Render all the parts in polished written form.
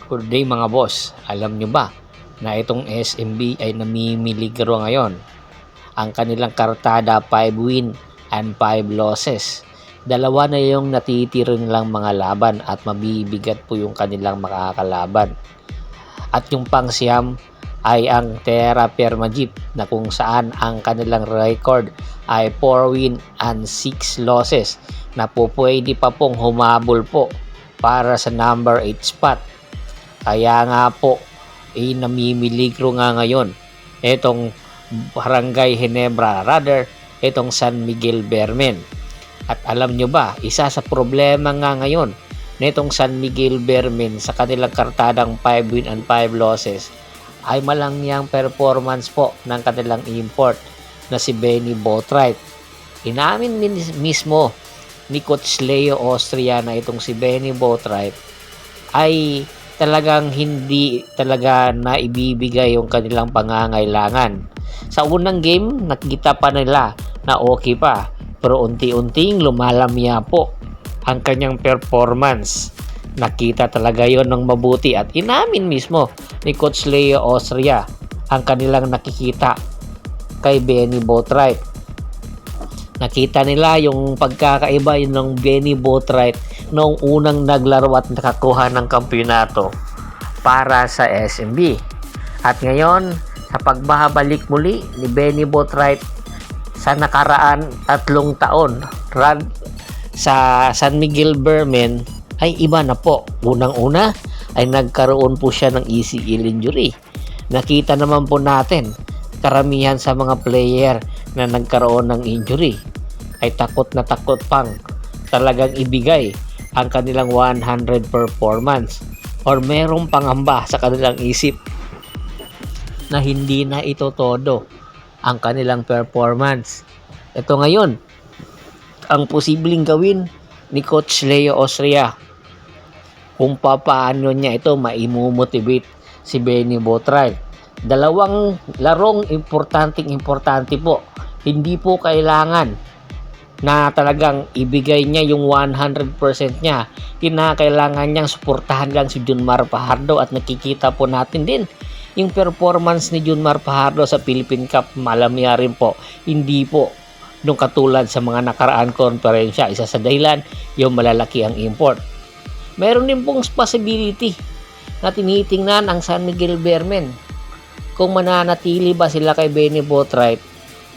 Good day mga boss, alam nyo ba na itong SMB ay namimiligro ngayon? Ang kanilang kartada 5 win and 5 losses. Dalawa na yung natitiro nilang mga laban at mabibigat po yung kanilang makakalaban. At yung pangsiyam ay ang Terra Permajip na kung saan ang kanilang record ay 4 win and 6 losses na po pwede pa pong humabol po para sa number 8 spot. Kaya nga po, namimiligro nga ngayon itong Barangay Ginebra, rather itong San Miguel Bermen. At alam nyo ba, isa sa problema nga ngayon nitong San Miguel Bermen sa kanilang kartadang 5 win and 5 losses ay malangyang performance po ng kanilang import na si Benny Boatwright. Inamin mismo ni Coach Leo Austria na itong si Benny Boatwright ay talagang hindi talaga na ibibigay yung kanilang pangangailangan. Sa unang game, nakita pa nila na okay pa, pero unti-unting lumalamya po ang kanyang performance. Nakita talaga yon ng mabuti at inamin mismo ni Coach Leo Austria ang kanilang nakikita kay Benny Boatwright. Nakita nila yung pagkakaiba yun ng Benny Boatwright noong unang naglaro at nakakuha ng kampiyonato para sa SMB. At ngayon, sa pagbabalik muli ni Benny Boatwright sa nakaraan 3 taon sa San Miguel Bermen ay iba na po. Unang-una ay nagkaroon po siya ng ACL injury. Nakita naman po natin karamihan sa mga player na nagkaroon ng injury ay takot na takot pang talagang ibigay ang kanilang 100 performance or merong pangamba sa kanilang isip na hindi na ito todo ang kanilang performance. Ito ngayon ang posibleng gawin ni Coach Leo Austria kung paano niya ito maimumotivate si Benny Boatwright. Dalawang larong importante po. Hindi po kailangan na talagang ibigay niya yung 100% niya. Kinakailangan niyang suportahan lang si Junmar Fajardo at nakikita po natin din yung performance ni Junmar Fajardo sa Philippine Cup. Malamya rin po, hindi po nung katulad sa mga nakaraan konferensya. Isa sa dahilan, yung malalaki ang import. Meron din pong possibility na tinitingnan ang San Miguel Bermen kung mananatili ba sila kay Benny Boatwright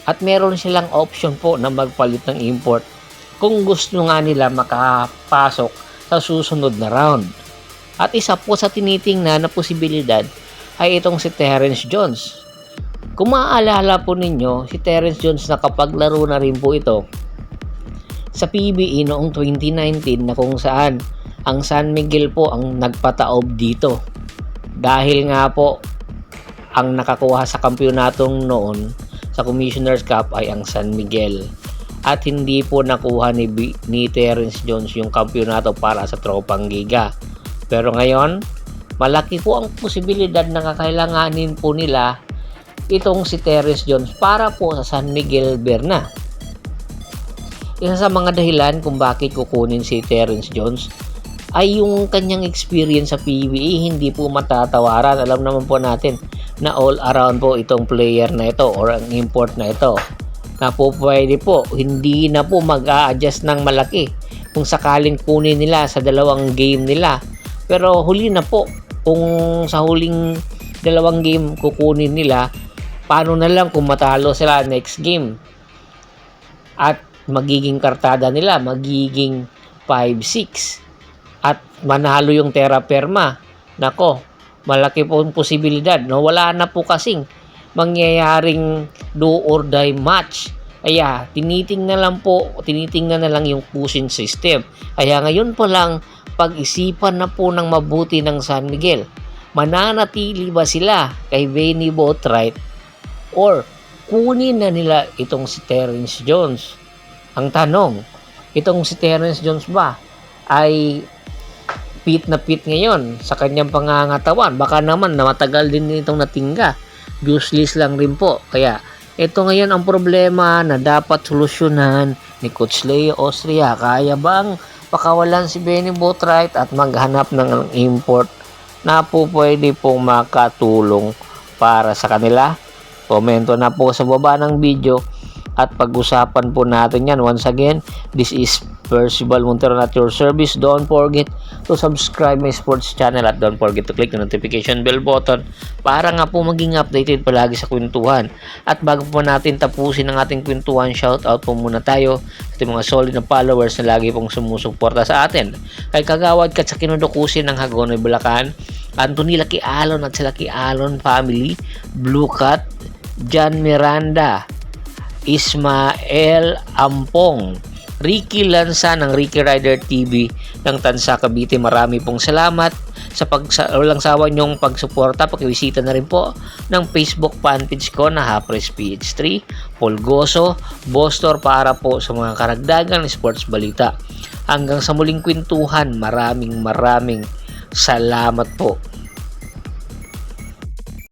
at meron silang option po na magpalit ng import kung gusto nga nila makapasok sa susunod na round. At isa po sa tinitingnan na posibilidad ay itong si Terrence Jones. Kung maaalala po ninyo, si Terrence Jones nakapaglaro na rin po ito sa PBA noong 2019 na kung saan ang San Miguel po ang nagpataob dito. Dahil nga po ang nakakuha sa kampyonatong noon sa Commissioner's Cup ay ang San Miguel. At hindi po nakuha ni Terrence Jones yung kampyonato para sa Tropang Giga. Pero ngayon, malaki po ang posibilidad na kakailanganin po nila itong si Terrence Jones para po sa San Miguel Berna. Isa sa mga dahilan kung bakit kukunin si Terrence Jones ay yung kanyang experience sa PBA hindi po matatawaran. Alam naman po natin na all around po itong player na ito or ang import na ito na po pwede po hindi na po mag-a-adjust ng malaki kung sakaling kunin nila sa dalawang game nila. Pero huli na po, kung sa huling dalawang game kukunin nila, paano na lang kung matalo sila next game at magiging kartada nila magiging 5-6 at manalo yung Terra Perma. Nako, malaki po ang posibilidad. No? Wala na po kasing mangyayaring do or die match. Kaya tinitingnan na lang yung pushing system. Kaya ngayon pa lang pag-isipan na po ng mabuti ng San Miguel. Mananatili ba sila kay Benny Boatwright or kunin na nila itong si Terrence Jones? Ang tanong, itong si Terrence Jones ba ay fit na fit ngayon sa kanyang pangangatawan? Baka naman na matagal din itong natingga. Useless lang rin po. Kaya ito ngayon ang problema na dapat solusyonan ni Coach Leo Austria. Kaya bang pakawalan si Benny Boatwright at maghanap ng import na po pwede pong makatulong para sa kanila? Komento na po sa baba ng video at pag-usapan po natin yan. Once again, this is Percival Montero at your service. Don't forget to subscribe my sports channel at don't forget to click the notification bell button para nga po maging updated palagi sa kwentuhan. At bago po natin tapusin ang ating kwentuhan, shoutout po muna tayo sa mga solid na followers na lagi pong sumusuporta sa atin. Kay Kagawad Kat sa Kinudukusin ng Hagonoy, Bulacan, Anthony Laki Alon at sa Laki Alon family, Blue Cat, John Miranda, Ismael Ampong, Ricky Lanza ng Ricky Rider TV ng Tansa, Cavite. Marami pong salamat sa walang sawa nyong pagsuporta. Pakiwisita na rin po ng Facebook fanpage ko na Hapres PH3, Polgoso, Bostor para po sa mga karagdagang sports balita. Hanggang sa muling kwentuhan, maraming salamat po.